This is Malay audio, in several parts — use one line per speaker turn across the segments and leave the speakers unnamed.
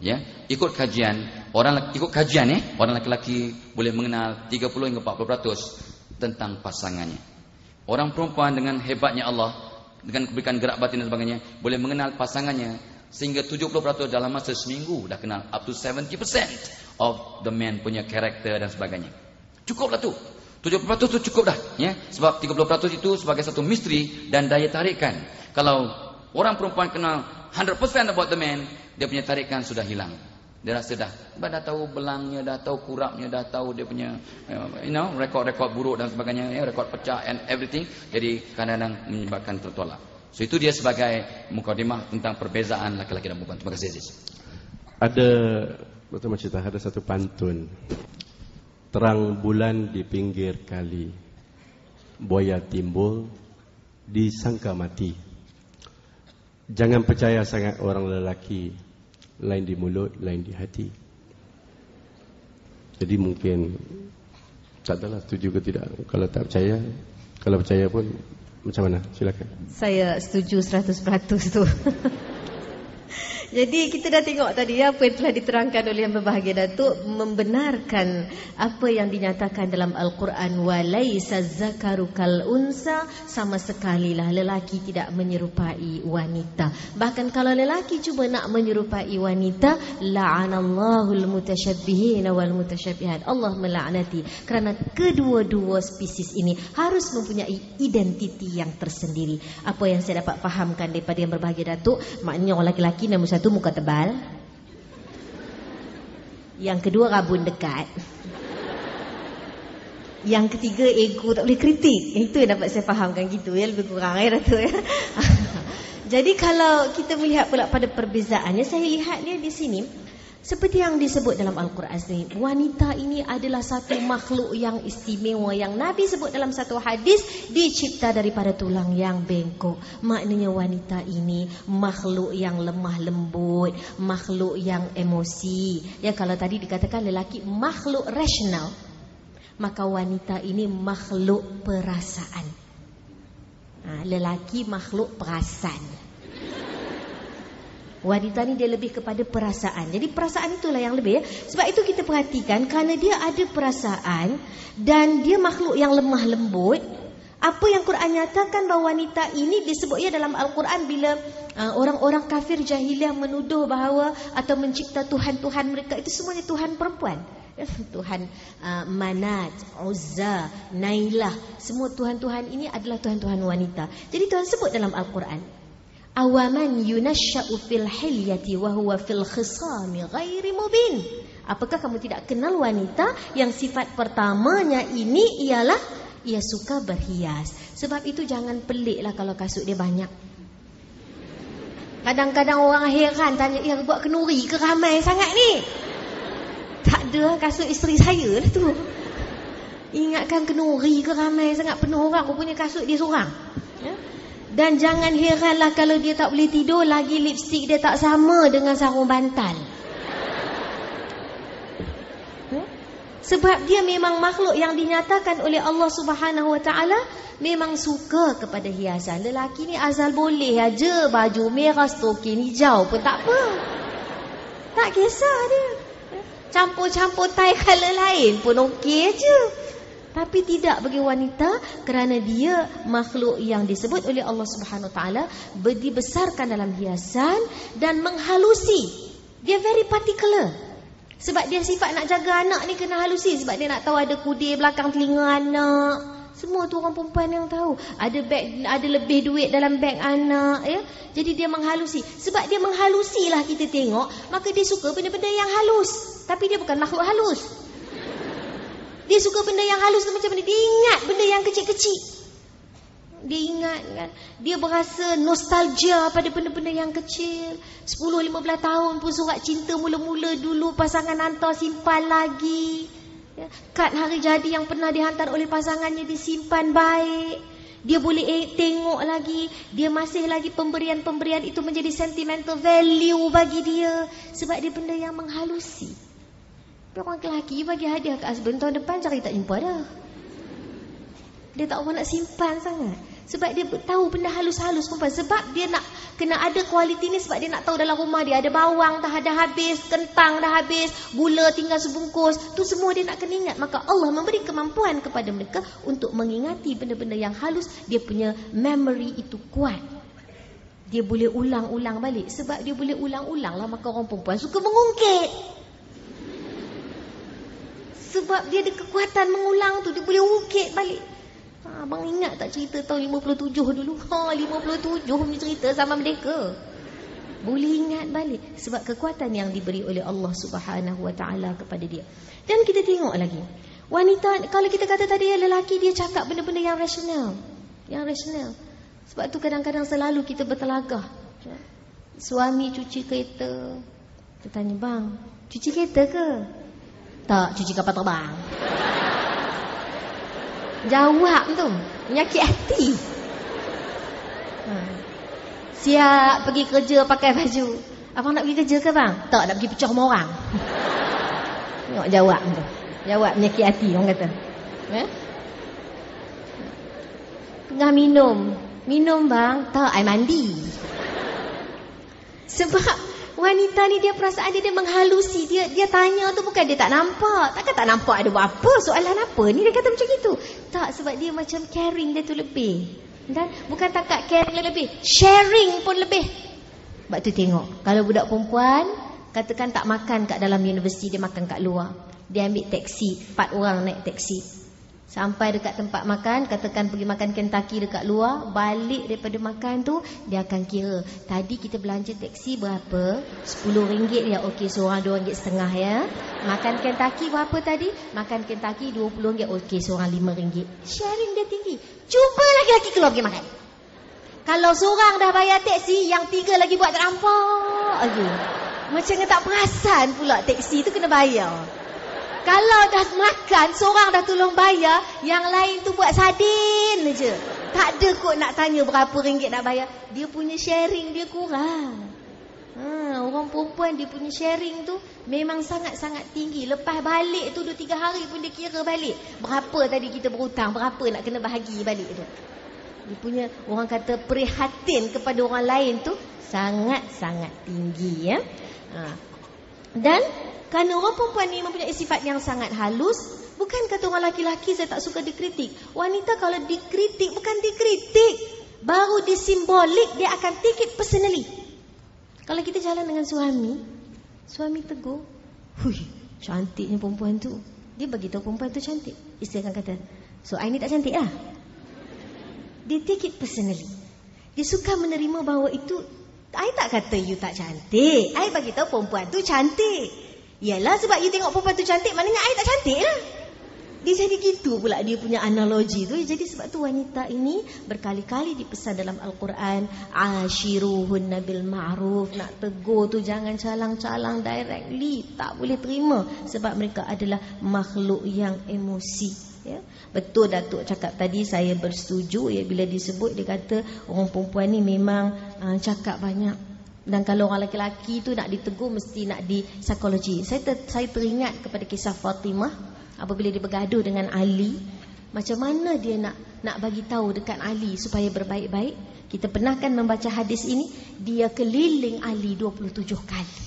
Ya, ikut kajian, orang laki-laki boleh mengenal 30 hingga 40% tentang pasangannya. Orang perempuan dengan hebatnya Allah, dengan keberikan gerak batin dan sebagainya, boleh mengenal pasangannya sehingga 70% dalam masa seminggu dah kenal, up to 70% of the man punya karakter dan sebagainya. Cukuplah tu. 70% tu cukup dah, ya. Sebab 30% itu sebagai satu misteri dan daya tarikan. Kalau orang perempuan kenal 100% about the man, dia punya tarikan sudah hilang. Dia rasa dah tahu belangnya, dah tahu kurapnya, dah tahu dia punya rekod-rekod buruk dan sebagainya, ya, rekod pecah and everything. Jadi kadang-kadang menyebabkan tertolak. So itu dia sebagai mukadimah tentang perbezaan laki-laki dan perempuan. Terima kasih Aziz.
Ada betul cerita, ada satu pantun. Terang bulan di pinggir kali, buaya timbul disangka mati. Jangan percaya sangat orang lelaki, lain di mulut, lain di hati. Jadi mungkin tak adalah setuju ke tidak. Kalau tak percaya, kalau percaya pun macam mana? Silakan.
Saya setuju 100% tu. Jadi kita dah tengok tadi apa yang telah diterangkan oleh Yang Berbahagia Datuk, membenarkan apa yang dinyatakan dalam Al-Quran, walaisa zakaru kal unsa, sama sekali lah lelaki tidak menyerupai wanita. Bahkan kalau lelaki cuba nak menyerupai wanita, la'anallahul mutasyabbihin wal mutasyabbihat. Allah melaknati kerana kedua-dua spesies ini harus mempunyai identiti yang tersendiri. Apa yang saya dapat fahamkan daripada Yang Berbahagia Datuk, maknanya orang lelaki nombor satu muka tebal, yang kedua rabun dekat, yang ketiga ego tak boleh kritik. Itu yang dapat saya fahamkan gitu ya, lebih kurang ya Datuk ya. Jadi kalau kita melihat pula pada perbezaannya, saya lihat dia di sini seperti yang disebut dalam Al-Quran sendiri, wanita ini adalah satu makhluk yang istimewa, yang Nabi sebut dalam satu hadis, dicipta daripada tulang yang bengkok. Maknanya wanita ini makhluk yang lemah lembut, makhluk yang emosi. Ya, kalau tadi dikatakan lelaki makhluk rasional, maka wanita ini makhluk perasaan. Lelaki makhluk perasan. Wanita ni dia lebih kepada perasaan. Jadi perasaan itulah yang lebih ya. Sebab itu kita perhatikan, kerana dia ada perasaan dan dia makhluk yang lemah lembut. Apa yang Quran nyatakan bahawa wanita ini disebut ya dalam Al-Quran, bila orang-orang kafir jahiliah menuduh bahawa atau mencipta Tuhan-Tuhan mereka itu semuanya Tuhan perempuan. Tuhan Manat, Uzza, Nailah, semua Tuhan-Tuhan ini adalah Tuhan-Tuhan wanita. Jadi Tuhan sebut dalam Al-Quran, awaman yunasha'u fil hilyati wa huwa fil khisami ghairi mubin. Apakah kamu tidak kenal wanita yang sifat pertamanya ini ialah ia suka berhias. Sebab itu jangan peliklah kalau kasut dia banyak. Kadang-kadang orang heran tanya, ya buat kenuri ke ramai sangat ni? Tak ada, kasut isteri saya lah tu. Ingatkan kenuri ke ramai sangat, penuh orang, rupanya kasut dia seorang. Ya? Dan jangan heranlah kalau dia tak boleh tidur, lagi lipstick dia tak sama dengan sarung bantal. Sebab dia memang makhluk yang dinyatakan oleh Allah Subhanahu Wa Taala memang suka kepada hiasan. Lelaki ni asal boleh aja baju merah, stokin hijau pun tak apa. Tak kisah dia. Campur-campur tie colour lain pun okey aja. Tapi tidak bagi wanita, kerana dia makhluk yang disebut oleh Allah Subhanahu Wa Taala dibesarkan dalam hiasan dan menghalusi. Dia very particular. Sebab dia sifat nak jaga anak ni kena halusi. Sebab dia nak tahu ada kudir belakang telinga anak. Semua tu orang perempuan yang tahu. Ada lebih duit dalam beg anak ya. Jadi dia menghalusi. Sebab dia menghalusi lah kita tengok, maka dia suka benda-benda yang halus. Tapi dia bukan makhluk halus. Dia suka benda yang halus tu macam mana? Dia ingat benda yang kecil-kecil. Dia ingat kan. Dia berasa nostalgia pada benda-benda yang kecil. 10-15 tahun pun surat cinta mula-mula dulu pasangan hantar simpan lagi. Kad hari jadi yang pernah dihantar oleh pasangannya disimpan baik. Dia boleh tengok lagi. Dia masih lagi pemberian-pemberian itu menjadi sentimental value bagi dia. Sebab dia benda yang menghalusi. Orang lelaki bagi hadiah ke husband, tahun depan cari tak jumpa dah. Dia tak apa nak simpan sangat. Sebab dia tahu benda halus-halus perempuan. Sebab dia nak kena ada kualiti ni. Sebab dia nak tahu dalam rumah dia ada bawang dah habis, kentang dah habis, gula tinggal sebungkus. Tu semua dia nak kena ingat. Maka Allah memberi kemampuan kepada mereka untuk mengingati benda-benda yang halus. Dia punya memory itu kuat. Dia boleh ulang-ulang balik. Sebab dia boleh ulang-ulang lah, maka orang perempuan suka mengungkit. Sebab dia ada kekuatan mengulang tu. Dia boleh ungkit balik. Abang ingat tak cerita tahun 57 dulu? 57 punya cerita sama mereka. Boleh ingat balik. Sebab kekuatan yang diberi oleh Allah Subhanahu Wa Taala kepada dia. Dan kita tengok lagi. Wanita, kalau kita kata tadi lelaki, dia cakap benda-benda yang rasional. Yang rasional. Sebab tu kadang-kadang selalu kita bertelagah. Suami cuci kereta. Kita tanya, bang, cuci kereta ke? Tak, cuci kapal terbang. Jawab tu, menyakit hati. Siap pergi kerja pakai baju. Abang nak pergi kerja ke bang? Tak, nak pergi pecah rumah orang. Tengok jawab tu. Jawab menyakit hati orang kata. Tengah minum. Minum bang? Tak, air mandi. Sebab wanita ni dia perasaan dia menghalusi. Dia tanya tu bukan dia tak nampak. Takkan tak nampak ada buat apa? Soalan apa ni? Dia kata macam itu. Tak, sebab dia macam caring dia tu lebih. Dan bukan takat caring lebih, sharing pun lebih. Sebab tu tengok, kalau budak perempuan katakan tak makan kat dalam universiti, dia makan kat luar. Dia ambil taksi, 4 orang naik taksi. Sampai dekat tempat makan, katakan pergi makan Kentucky dekat luar, balik daripada makan tu, dia akan kira. Tadi kita belanja teksi berapa? RM10 ya, okey, seorang RM2.50 ya. Makan Kentucky berapa tadi? Makan Kentucky RM20, okey, seorang RM5. Sharing dia tinggi. Cuba laki-laki keluar pergi makan. Kalau seorang dah bayar teksi, yang 3 lagi buat tak nampak lagi. Macam tak perasan pula teksi tu kena bayar. Kalau dah makan, seorang dah tolong bayar, yang lain tu buat sadin je. Tak ada kot nak tanya berapa ringgit nak bayar. Dia punya sharing dia kurang. Orang perempuan dia punya sharing tu memang sangat-sangat tinggi. Lepas balik tu 2-3 hari pun dia kira balik. Berapa tadi kita berhutang, berapa nak kena bahagi balik tu. Dia punya, orang kata, prihatin kepada orang lain tu sangat-sangat tinggi ya. Dan kerana orang perempuan ni mempunyai sifat yang sangat halus. Bukan kata orang laki-laki saya tak suka dikritik. Wanita kalau dikritik, bukan dikritik, baru disimbolik, dia akan take it personally. Kalau kita jalan dengan suami tegur, hui, cantiknya perempuan tu. Dia bagi tahu perempuan tu cantik. Isteri akan kata, so I ni tak cantik lah. Dia take it personally. Dia suka menerima bahawa itu, I tak kata you tak cantik, I bagi tahu perempuan tu cantik. Yalah, sebab you tengok perempuan tu cantik, maknanya I tak cantik lah. Dia jadi gitu pula dia punya analogi tu. Jadi sebab tu wanita ini berkali-kali dipesan dalam Al-Quran, ashiruhunna bil ma'ruf. Nak tegur tu jangan calang-calang directly. Tak boleh terima. Sebab mereka adalah makhluk yang emosi ya. Betul Datuk cakap tadi, saya bersetuju ya, bila disebut dia kata orang perempuan ni memang cakap banyak. Dan kalau orang lelaki tu nak ditegur, mesti nak di psikologi. Saya teringat kepada kisah Fatimah apabila dia bergaduh dengan Ali. Macam mana dia nak bagi tahu dekat Ali supaya berbaik-baik. Kita pernah kan membaca hadis ini. Dia keliling Ali 27 kali.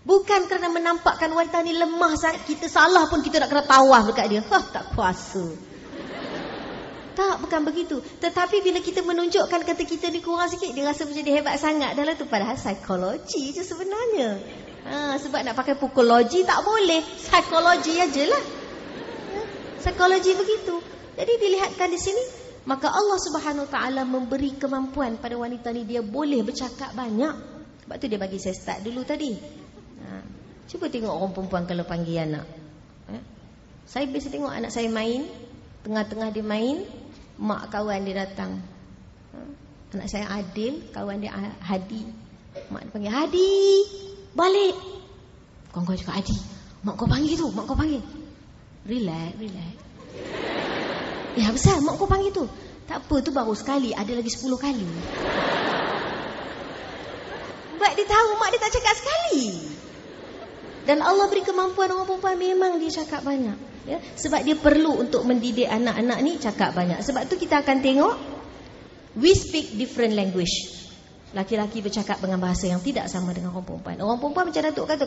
Bukan kerana menampakkan wanita ni lemah sangat, kita salah pun kita nak kena tawaf dekat dia. Tak kuasa. Tak, bukan begitu. Tetapi bila kita menunjukkan kata kita ni kurang sikit, dia rasa macam dia hebat sangat. Dalam tu padahal psikologi je sebenarnya. Sebab nak pakai pukologi tak boleh. Psikologi ajalah. Psikologi begitu. Jadi dilihatkan di sini, maka Allah Subhanahu Wa Taala memberi kemampuan pada wanita ni, dia boleh bercakap banyak. Sebab tu dia bagi saya start dulu tadi. Cuba tengok orang perempuan kalau panggil anak. Saya biasa tengok anak saya main. Tengah-tengah dia main, mak kawan dia datang. Anak saya Adil, kawan dia Hadi. Mak dia panggil, Hadi, balik. Kawan-kawan cakap, Hadi, mak kau panggil tu, mak kau panggil. Relax. Ya besar, mak kau panggil tu. Tak apa, tu baru sekali, ada lagi 10 kali. Sebab dia tahu mak dia tak cakap sekali. Dan Allah beri kemampuan orang perempuan, memang dia cakap banyak. Ya, sebab dia perlu untuk mendidik anak-anak ni cakap banyak. Sebab tu kita akan tengok We speak different language. Laki-laki bercakap dengan bahasa yang tidak sama dengan orang perempuan. Orang perempuan macam Datuk kata,